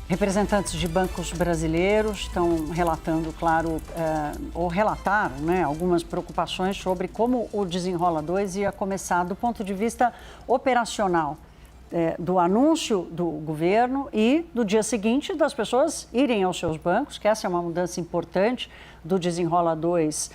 Representantes de bancos brasileiros estão relatando, claro, ou relataram, né, algumas preocupações sobre como o Desenrola 2 ia começar do ponto de vista operacional, do anúncio do governo e do dia seguinte das pessoas irem aos seus bancos, que essa é uma mudança importante do Desenrola 2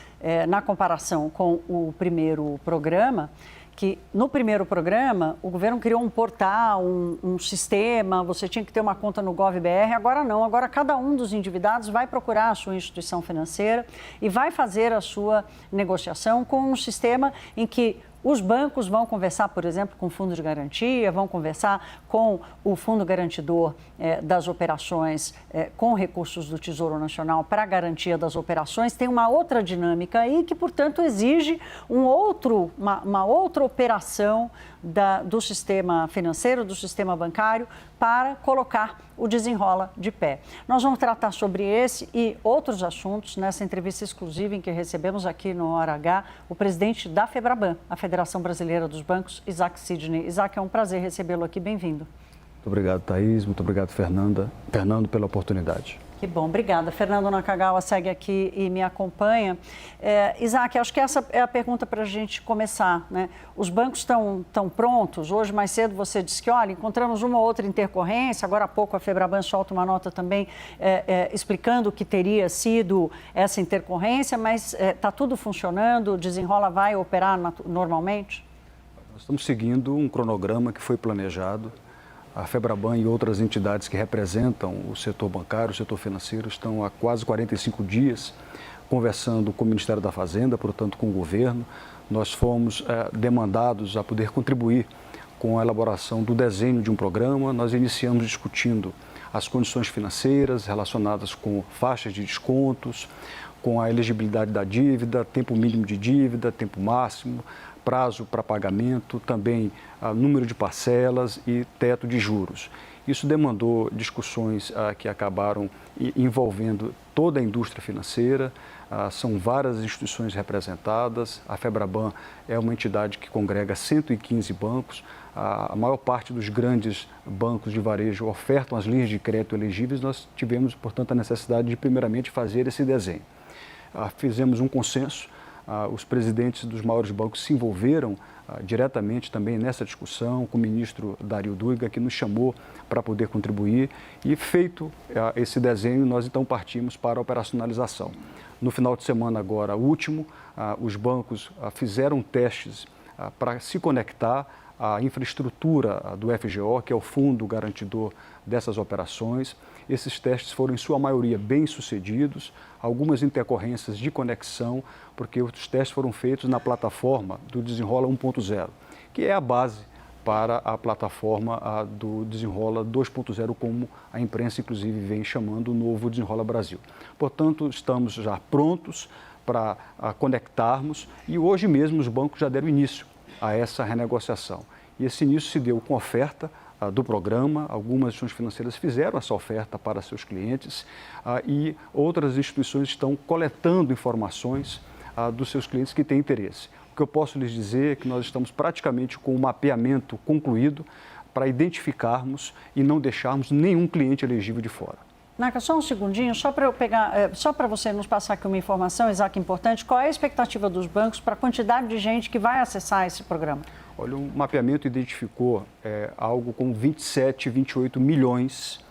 na comparação com o primeiro programa, que no primeiro programa o governo criou um portal, um sistema, você tinha que ter uma conta no GovBR, agora não, agora cada um dos endividados vai procurar a sua instituição financeira e vai fazer a sua negociação com um sistema em que os bancos vão conversar, por exemplo, com o Fundo de Garantia, vão conversar com o Fundo Garantidor das operações com recursos do Tesouro Nacional para a garantia das operações. Tem uma outra dinâmica aí que, portanto, exige uma outra operação do sistema financeiro, do sistema bancário, para colocar o Desenrola de pé. Nós vamos tratar sobre esse e outros assuntos nessa entrevista exclusiva em que recebemos aqui no Hora H o presidente da FEBRABAN, a Federação Brasileira dos Bancos, Isaac Sidney. Isaac, é um prazer recebê-lo aqui, bem-vindo. Muito obrigado, Thaís, muito obrigado, Fernando, pela oportunidade. Que bom, obrigada. Fernando Nakagawa segue aqui e me acompanha. Isaac, acho que essa é a pergunta para a gente começar, né? Os bancos estão prontos? Hoje, mais cedo, você disse que, olha, encontramos uma ou outra intercorrência. Agora há pouco a FEBRABAN solta uma nota também explicando o que teria sido essa intercorrência, mas está tudo funcionando? O Desenrola vai operar normalmente? Nós estamos seguindo um cronograma que foi planejado. A FEBRABAN e outras entidades que representam o setor bancário, o setor financeiro, estão há quase 45 dias conversando com o Ministério da Fazenda, portanto com o governo. Nós fomos demandados a poder contribuir com a elaboração do desenho de um programa. Nós iniciamos discutindo as condições financeiras relacionadas com faixas de descontos, com a elegibilidade da dívida, tempo mínimo de dívida, tempo máximo, prazo para pagamento, também número de parcelas e teto de juros. Isso demandou discussões que acabaram envolvendo toda a indústria financeira, são várias instituições representadas, a FEBRABAN é uma entidade que congrega 115 bancos, a maior parte dos grandes bancos de varejo ofertam as linhas de crédito elegíveis, nós tivemos, portanto, a necessidade de, primeiramente, fazer esse desenho. Fizemos um consenso. Os presidentes dos maiores bancos se envolveram diretamente também nessa discussão, com o ministro Dario Duiga, que nos chamou para poder contribuir. E feito esse desenho, nós então partimos para a operacionalização. No final de semana agora, último, os bancos fizeram testes para se conectar à infraestrutura do FGO, que é o fundo garantidor dessas operações. Esses testes foram, em sua maioria, bem-sucedidos, algumas intercorrências de conexão, porque os testes foram feitos na plataforma do Desenrola 1.0, que é a base para a plataforma do Desenrola 2.0, como a imprensa, inclusive, vem chamando o novo Desenrola Brasil. Portanto, estamos já prontos para conectarmos e hoje mesmo os bancos já deram início a essa renegociação. E esse início se deu com oferta do programa, algumas instituições financeiras fizeram essa oferta para seus clientes e outras instituições estão coletando informações dos seus clientes que têm interesse. O que eu posso lhes dizer é que nós estamos praticamente com o mapeamento concluído para identificarmos e não deixarmos nenhum cliente elegível de fora. Naka, só um segundinho, só para eu pegar, só para você nos passar aqui uma informação, Isaac, importante, qual é a expectativa dos bancos para a quantidade de gente que vai acessar esse programa? Olha, o mapeamento identificou algo como 27, 28 milhões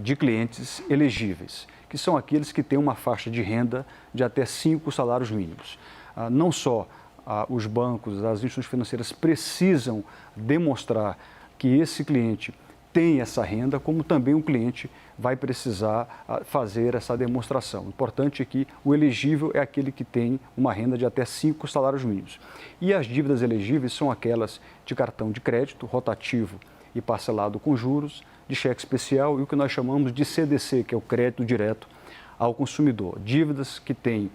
de clientes elegíveis, que são aqueles que têm uma faixa de renda de até 5 salários mínimos. Não só os bancos, as instituições financeiras precisam demonstrar que esse cliente tem essa renda, como também o cliente vai precisar fazer essa demonstração. O importante é que o elegível é aquele que tem uma renda de até 5 salários mínimos. E as dívidas elegíveis são aquelas de cartão de crédito, rotativo e parcelado com juros, de cheque especial e o que nós chamamos de CDC, que é o crédito direto ao consumidor. Dívidas que têm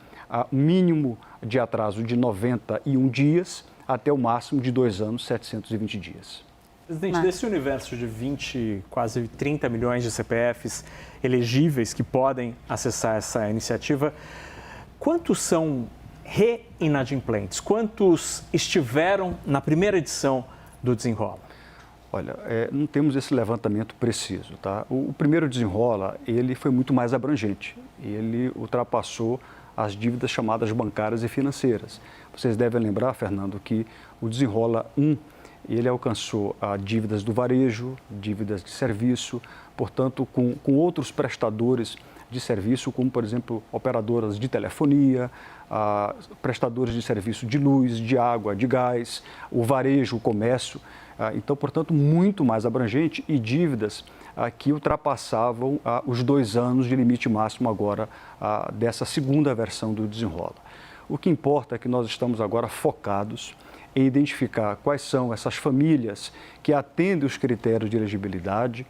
mínimo de atraso de 91 dias até o máximo de 2 anos, 720 dias. Presidente, desse universo de 20, quase 30 milhões de CPFs elegíveis que podem acessar essa iniciativa, quantos são reinadimplentes? Quantos estiveram na primeira edição do Desenrola? Olha, não temos esse levantamento preciso, tá? O primeiro Desenrola, ele foi muito mais abrangente. Ele ultrapassou as dívidas chamadas bancárias e financeiras. Vocês devem lembrar, Fernando, que o Desenrola 1, ele alcançou dívidas do varejo, dívidas de serviço, portanto, com outros prestadores de serviço, como, por exemplo, operadoras de telefonia, prestadores de serviço de luz, de água, de gás, o varejo, o comércio. Então, portanto, muito mais abrangente e dívidas que ultrapassavam os 2 anos de limite máximo agora dessa segunda versão do Desenrola. O que importa é que nós estamos agora focados em identificar quais são essas famílias que atendem os critérios de elegibilidade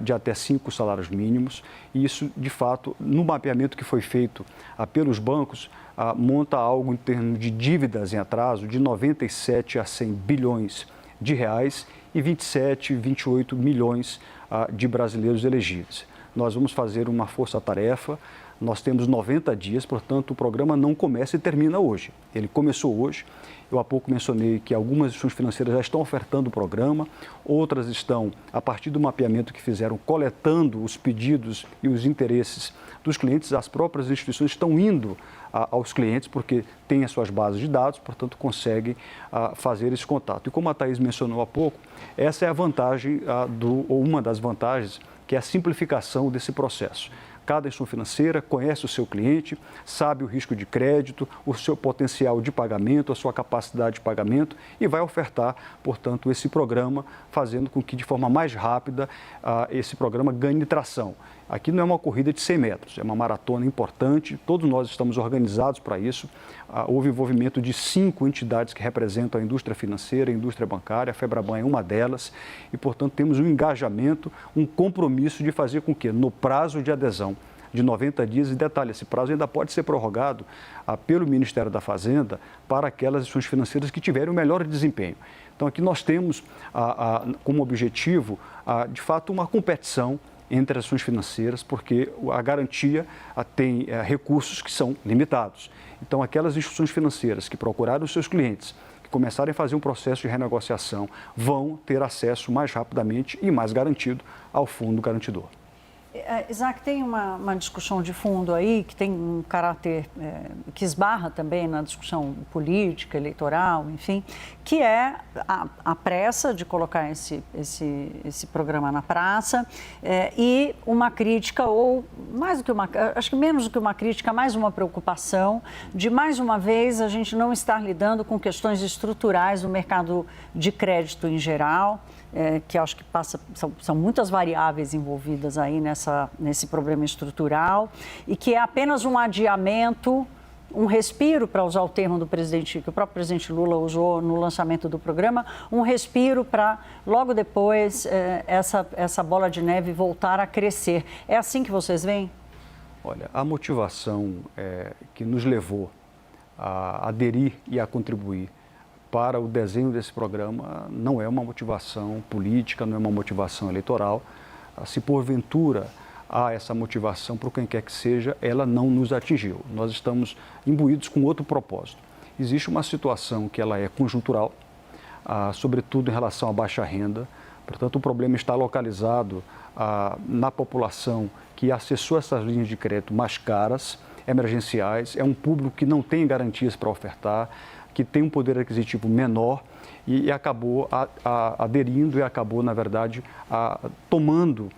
de até 5 salários mínimos. E isso, de fato, no mapeamento que foi feito pelos bancos, monta algo em termos de dívidas em atraso de 97 a 100 bilhões de reais e 27, 28 milhões de brasileiros elegíveis. Nós vamos fazer uma força-tarefa, nós temos 90 dias, portanto, o programa não começa e termina hoje. Ele começou hoje. Eu há pouco mencionei que algumas instituições financeiras já estão ofertando o programa, outras estão, a partir do mapeamento que fizeram, coletando os pedidos e os interesses dos clientes. As próprias instituições estão indo aos clientes porque têm as suas bases de dados, portanto, conseguem fazer esse contato. E como a Thaís mencionou há pouco, essa é a vantagem, ou uma das vantagens, que é a simplificação desse processo. Cada instituição financeira conhece o seu cliente, sabe o risco de crédito, o seu potencial de pagamento, a sua capacidade de pagamento e vai ofertar, portanto, esse programa, fazendo com que de forma mais rápida esse programa ganhe tração. Aqui não é uma corrida de 100 metros, é uma maratona importante, todos nós estamos organizados para isso. Houve envolvimento de 5 entidades que representam a indústria financeira, a indústria bancária, a Febraban é uma delas, e, portanto, temos um engajamento, um compromisso de fazer com que, no prazo de adesão de 90 dias, e detalhe, esse prazo ainda pode ser prorrogado pelo Ministério da Fazenda para aquelas instituições financeiras que tiverem o melhor desempenho. Então, aqui nós temos como objetivo, de fato, uma competição entre as instituições financeiras, porque a garantia tem recursos que são limitados. Então, aquelas instituições financeiras que procuraram os seus clientes, que começarem a fazer um processo de renegociação, vão ter acesso mais rapidamente e mais garantido ao fundo garantidor. Isaac, tem uma discussão de fundo aí que tem um caráter que esbarra também na discussão política, eleitoral, enfim, que é a pressa de colocar esse programa na praça e uma crítica, ou mais do que acho que menos do que uma crítica, mais uma preocupação de, mais uma vez, a gente não estar lidando com questões estruturais do mercado de crédito em geral, que acho que são muitas variáveis envolvidas aí nesse problema estrutural e que é apenas um adiamento, um respiro, para usar o termo do presidente, que o próprio presidente Lula usou no lançamento do programa, um respiro para logo depois essa bola de neve voltar a crescer. É assim que vocês veem? Olha, a motivação que nos levou a aderir e a contribuir para o desenho desse programa não é uma motivação política, não é uma motivação eleitoral. Se porventura há essa motivação por quem quer que seja, ela não nos atingiu. Nós estamos imbuídos com outro propósito. Existe uma situação que ela é conjuntural, sobretudo em relação à baixa renda. Portanto, o problema está localizado na população que acessou essas linhas de crédito mais caras, emergenciais, é um público que não tem garantias para ofertar, que tem um poder aquisitivo menor e acabou aderindo e acabou, na verdade, tomando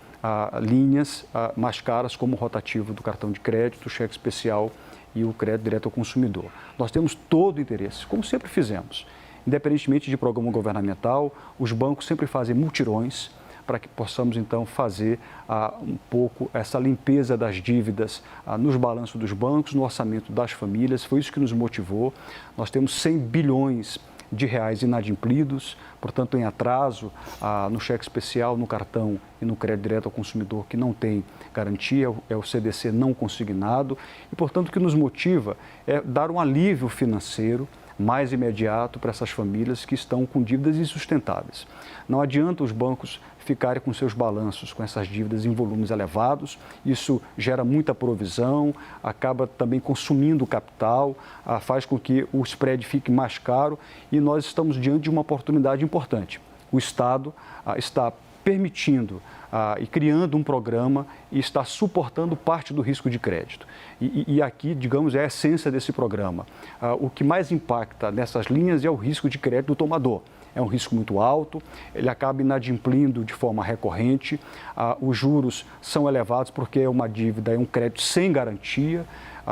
linhas mais caras, como o rotativo do cartão de crédito, o cheque especial e o crédito direto ao consumidor. Nós temos todo o interesse, como sempre fizemos. Independentemente de programa governamental, os bancos sempre fazem mutirões para que possamos, então, fazer um pouco essa limpeza das dívidas nos balanços dos bancos, no orçamento das famílias. Foi isso que nos motivou. Nós temos 100 bilhões de reais inadimplidos, portanto, em atraso no cheque especial, no cartão e no crédito direto ao consumidor, que não tem garantia, é o CDC não consignado. E, portanto, o que nos motiva é dar um alívio financeiro mais imediato para essas famílias que estão com dívidas insustentáveis. Não adianta os bancos ficarem com seus balanços com essas dívidas em volumes elevados, isso gera muita provisão, acaba também consumindo capital, faz com que o spread fique mais caro e nós estamos diante de uma oportunidade importante. o Estado está permitindo e criando um programa e está suportando parte do risco de crédito. E aqui, digamos, é a essência desse programa. O que mais impacta nessas linhas é o risco de crédito do tomador. É um risco muito alto, ele acaba inadimplindo de forma recorrente, os juros são elevados porque é uma dívida, é um crédito sem garantia,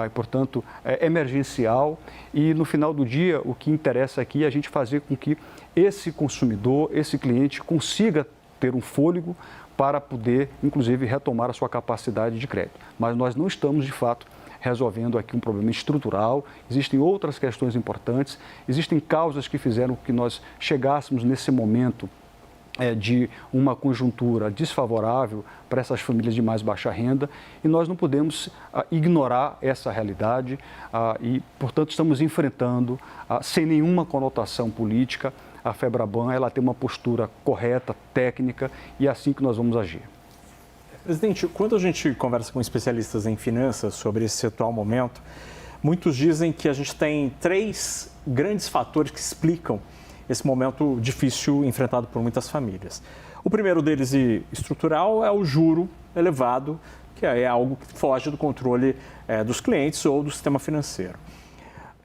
e, portanto, é emergencial. E, no final do dia, o que interessa aqui é a gente fazer com que esse consumidor, esse cliente, consiga ter um fôlego para poder, inclusive, retomar a sua capacidade de crédito. Mas nós não estamos, de fato, resolvendo aqui um problema estrutural, existem outras questões importantes, existem causas que fizeram que nós chegássemos nesse momento de uma conjuntura desfavorável para essas famílias de mais baixa renda e nós não podemos ignorar essa realidade e, portanto, estamos enfrentando, sem nenhuma conotação política, a FEBRABAN. Ela tem uma postura correta, técnica e é assim que nós vamos agir. Presidente, quando a gente conversa com especialistas em finanças sobre esse atual momento, muitos dizem que a gente tem 3 grandes fatores que explicam esse momento difícil enfrentado por muitas famílias. O primeiro deles, e estrutural, é o juro elevado, que é algo que foge do controle dos clientes ou do sistema financeiro.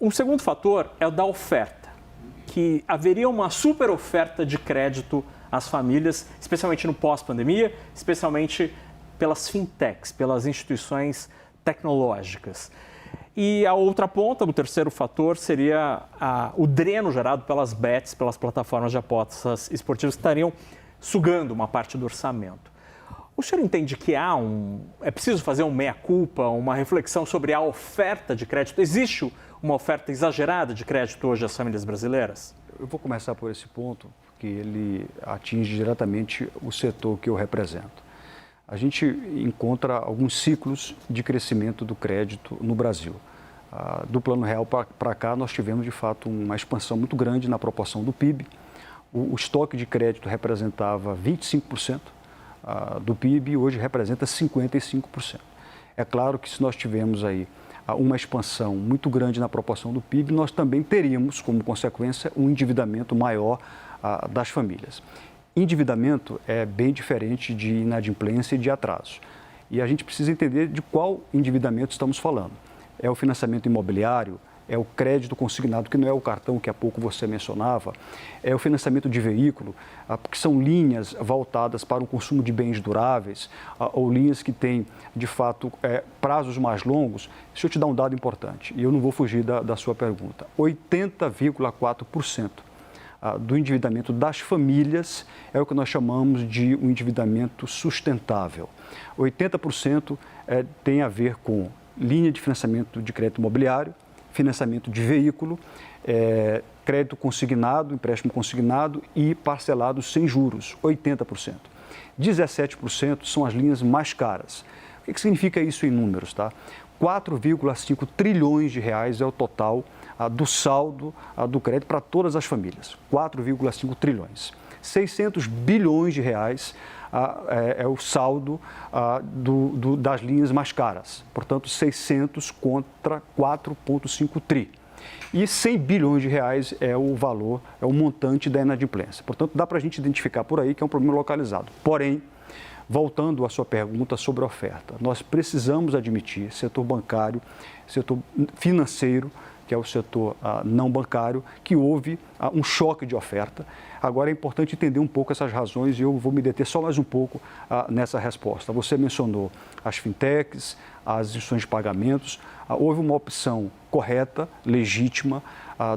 Um segundo fator é o da oferta, que haveria uma super oferta de crédito às famílias, especialmente no pós-pandemia, especialmente pelas fintechs, pelas instituições tecnológicas. E a outra ponta, o terceiro fator, seria o dreno gerado pelas bets, pelas plataformas de apostas esportivas que estariam sugando uma parte do orçamento. O senhor entende que é preciso fazer um meia-culpa, uma reflexão sobre a oferta de crédito? Existe uma oferta exagerada de crédito hoje às famílias brasileiras? Eu vou começar por esse ponto, porque ele atinge diretamente o setor que eu represento. A gente encontra alguns ciclos de crescimento do crédito no Brasil. Do Plano Real para cá, nós tivemos, de fato, uma expansão muito grande na proporção do PIB. O estoque de crédito representava 25% do PIB e hoje representa 55%. É claro que se nós tivermos aí uma expansão muito grande na proporção do PIB, nós também teríamos, como consequência, um endividamento maior das famílias. Endividamento é bem diferente de inadimplência e de atraso. E a gente precisa entender de qual endividamento estamos falando. É o financiamento imobiliário? É o crédito consignado, que não é o cartão que há pouco você mencionava? É o financiamento de veículo, que são linhas voltadas para o consumo de bens duráveis, ou linhas que têm, de fato, prazos mais longos? Deixa eu te dar um dado importante, e eu não vou fugir da sua pergunta. 80,4% do endividamento das famílias é o que nós chamamos de um endividamento sustentável. 80% tem a ver com linha de financiamento de crédito imobiliário, financiamento de veículo, crédito consignado, empréstimo consignado e parcelado sem juros, 80%. 17% são as linhas mais caras. O que significa isso em números, tá? 4,5 trilhões de reais é o total do saldo do crédito para todas as famílias, 4,5 trilhões. 600 bilhões de reais é o saldo das linhas mais caras, portanto 600 contra 4,5 tri. E 100 bilhões de reais é o valor, é o montante da inadimplência. Portanto, dá para a gente identificar por aí que é um problema localizado. Porém, voltando à sua pergunta sobre a oferta, nós precisamos admitir, setor bancário, setor financeiro, que é o setor não bancário, que houve um choque de oferta. Agora é importante entender um pouco essas razões e eu vou me deter só mais um pouco nessa resposta. Você mencionou as fintechs, as instituições de pagamentos. Houve uma opção correta, legítima,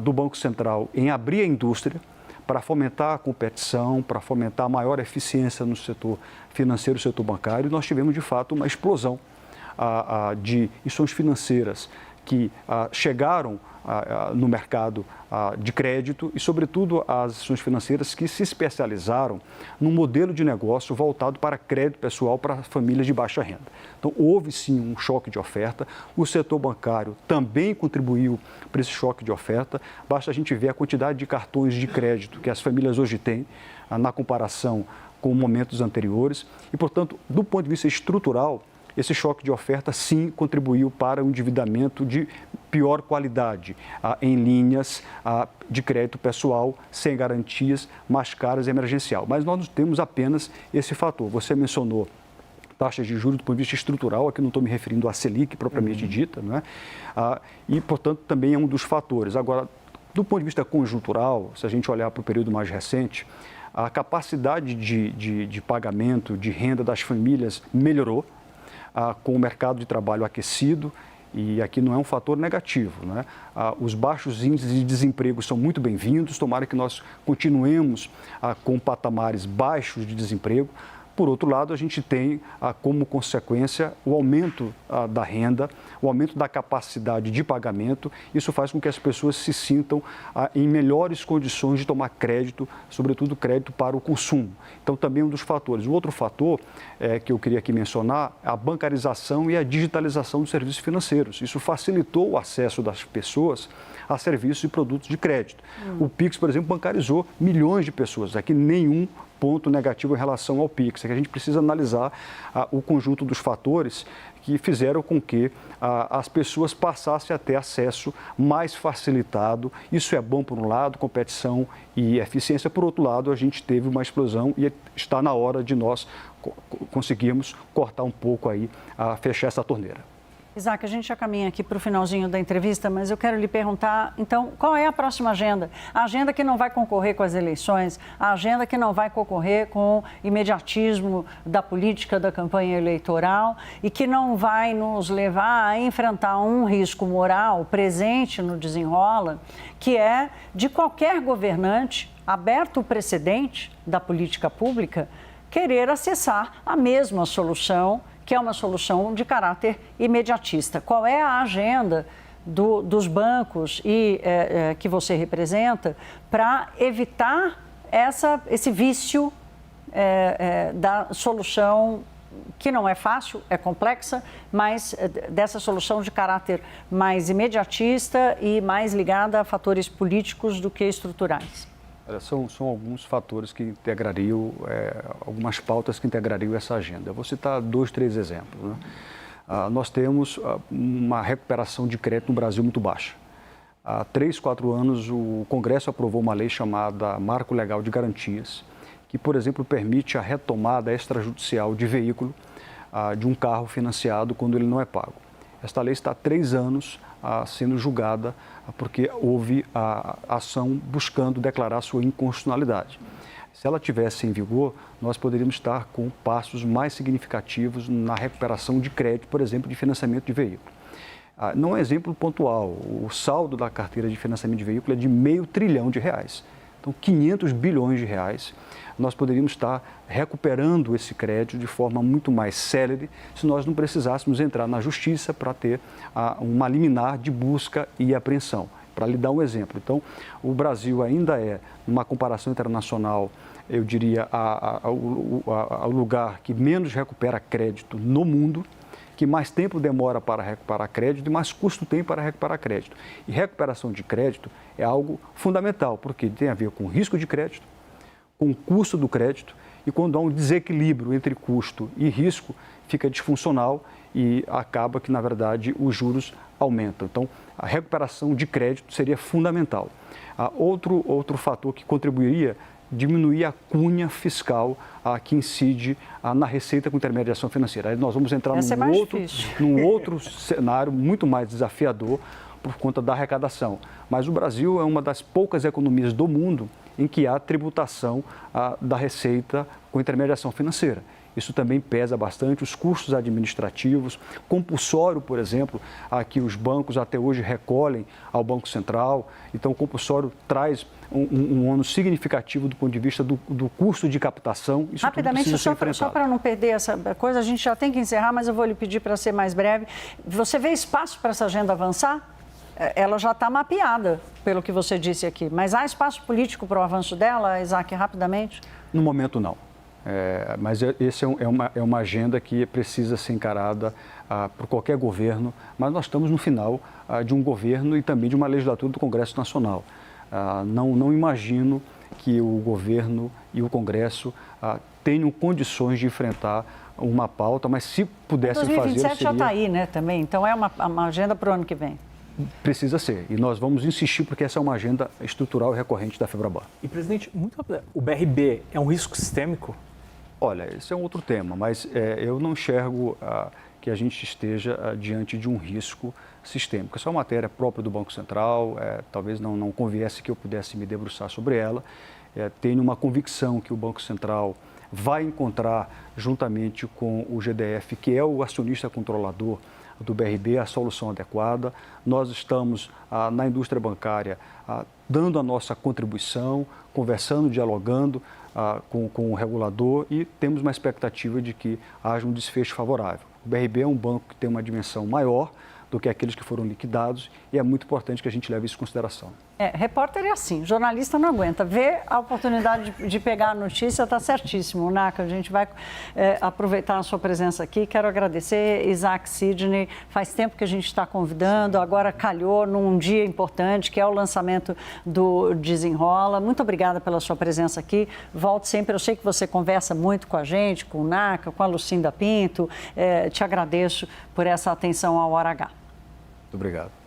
do Banco Central em abrir a indústria para fomentar a competição, para fomentar a maior eficiência no setor financeiro e setor bancário. E nós tivemos, de fato, uma explosão de instituições financeiras que chegaram no mercado de crédito e, sobretudo, as instituições financeiras que se especializaram num modelo de negócio voltado para crédito pessoal para famílias de baixa renda. Então, houve sim um choque de oferta, o setor bancário também contribuiu para esse choque de oferta, basta a gente ver a quantidade de cartões de crédito que as famílias hoje têm na comparação com momentos anteriores e, portanto, do ponto de vista estrutural, esse choque de oferta, sim, contribuiu para o endividamento de pior qualidade em linhas de crédito pessoal, sem garantias, mais caras e emergencial. Mas nós não temos apenas esse fator. Você mencionou taxas de juros do ponto de vista estrutural, aqui não estou me referindo à Selic propriamente dita, não é? E, portanto, também é um dos fatores. Agora, do ponto de vista conjuntural, se a gente olhar para o período mais recente, a capacidade de pagamento, de renda das famílias melhorou, com o mercado de trabalho aquecido, e aqui não é um fator negativo, né? Os baixos índices de desemprego são muito bem-vindos, tomara que nós continuemos com patamares baixos de desemprego. Por outro lado, a gente tem como consequência o aumento da renda, o aumento da capacidade de pagamento. Isso faz com que as pessoas se sintam em melhores condições de tomar crédito, sobretudo crédito para o consumo. Então, também um dos fatores. O outro fator que eu queria aqui mencionar é a bancarização e a digitalização dos serviços financeiros. Isso facilitou o acesso das pessoas a serviços e produtos de crédito. O Pix, por exemplo, bancarizou milhões de pessoas. Aqui nenhum ponto negativo em relação ao Pix, é que a gente precisa analisar o conjunto dos fatores que fizeram com que as pessoas passassem a ter acesso mais facilitado. Isso é bom por um lado, competição e eficiência. Por outro lado, a gente teve uma explosão e está na hora de nós conseguirmos cortar um pouco aí, fechar essa torneira. Isaac, a gente já caminha aqui para o finalzinho da entrevista, mas eu quero lhe perguntar, então, qual é a próxima agenda? A agenda que não vai concorrer com as eleições, a agenda que não vai concorrer com o imediatismo da política da campanha eleitoral e que não vai nos levar a enfrentar um risco moral presente no Desenrola, que é de qualquer governante, aberto o precedente da política pública, querer acessar a mesma solução, que é uma solução de caráter imediatista. Qual é a agenda dos bancos e que você representa para evitar esse vício da solução que não é fácil, é complexa, mas dessa solução de caráter mais imediatista e mais ligada a fatores políticos do que estruturais? São alguns fatores que integrariam, algumas pautas que integrariam essa agenda. Eu vou citar 2, 3 exemplos, né? Nós temos uma recuperação de crédito no Brasil muito baixa. Há 3, 4 anos, o Congresso aprovou uma lei chamada Marco Legal de Garantias, que, por exemplo, permite a retomada extrajudicial de veículo de um carro financiado quando ele não é pago. Esta lei está há 3 anos sendo julgada porque houve a ação buscando declarar sua inconstitucionalidade. Se ela tivesse em vigor, nós poderíamos estar com passos mais significativos na recuperação de crédito, por exemplo, de financiamento de veículo. Não é um exemplo pontual, o saldo da carteira de financiamento de veículo é de R$500 bilhão. Então, 500 bilhões de reais, nós poderíamos estar recuperando esse crédito de forma muito mais célere se nós não precisássemos entrar na justiça para ter uma liminar de busca e apreensão. Para lhe dar um exemplo, então, o Brasil ainda é, numa comparação internacional, eu diria, o lugar que menos recupera crédito no mundo, que mais tempo demora para recuperar crédito e mais custo tem para recuperar crédito. E recuperação de crédito é algo fundamental, porque tem a ver com o risco de crédito, com o custo do crédito, e quando há um desequilíbrio entre custo e risco, fica disfuncional e acaba que, na verdade, os juros aumentam. Então, a recuperação de crédito seria fundamental. Outro fator que contribuiria diminuir a cunha fiscal que incide na receita com intermediação financeira. Aí nós vamos entrar num outro cenário muito mais desafiador por conta da arrecadação. Mas o Brasil é uma das poucas economias do mundo em que há tributação da receita com intermediação financeira. Isso também pesa bastante, os custos administrativos, compulsório, por exemplo, que os bancos até hoje recolhem ao Banco Central. Então, o compulsório traz um ônus significativo do ponto de vista do custo de captação. Isso rapidamente, só para não perder essa coisa, a gente já tem que encerrar, mas eu vou lhe pedir para ser mais breve. Você vê espaço para essa agenda avançar? Ela já está mapeada, pelo que você disse aqui, mas há espaço político para o avanço dela, Isaac, rapidamente? No momento, não. Mas essa é uma agenda que precisa ser encarada por qualquer governo, mas nós estamos no final de um governo e também de uma legislatura do Congresso Nacional. Não imagino que o governo e o Congresso tenham condições de enfrentar uma pauta, mas se pudessem fazer, 2027 já está aí, né, também, então é uma agenda para o ano que vem. Precisa ser. E nós vamos insistir porque essa é uma agenda estrutural e recorrente da Febraban. E, presidente, o BRB é um risco sistêmico? Olha, esse é um outro tema, mas eu não enxergo que a gente esteja diante de um risco sistêmico. Essa é uma matéria própria do Banco Central, talvez não conviesse que eu pudesse me debruçar sobre ela. Tenho uma convicção que o Banco Central vai encontrar, juntamente com o GDF, que é o acionista controlador do BRB, a solução adequada. Nós estamos na indústria bancária dando a nossa contribuição, conversando, dialogando com o regulador e temos uma expectativa de que haja um desfecho favorável. O BRB é um banco que tem uma dimensão maior do que aqueles que foram liquidados e é muito importante que a gente leve isso em consideração. Repórter é assim, jornalista não aguenta. Vê a oportunidade de pegar a notícia, está certíssimo, Naca. A gente vai aproveitar a sua presença aqui. Quero agradecer, Isaac Sidney. Faz tempo que a gente está convidando, agora calhou num dia importante, que é o lançamento do Desenrola. Muito obrigada pela sua presença aqui. Volte sempre. Eu sei que você conversa muito com a gente, com o Naca, com a Lucinda Pinto. Te agradeço por essa atenção ao Hora H. Muito obrigado.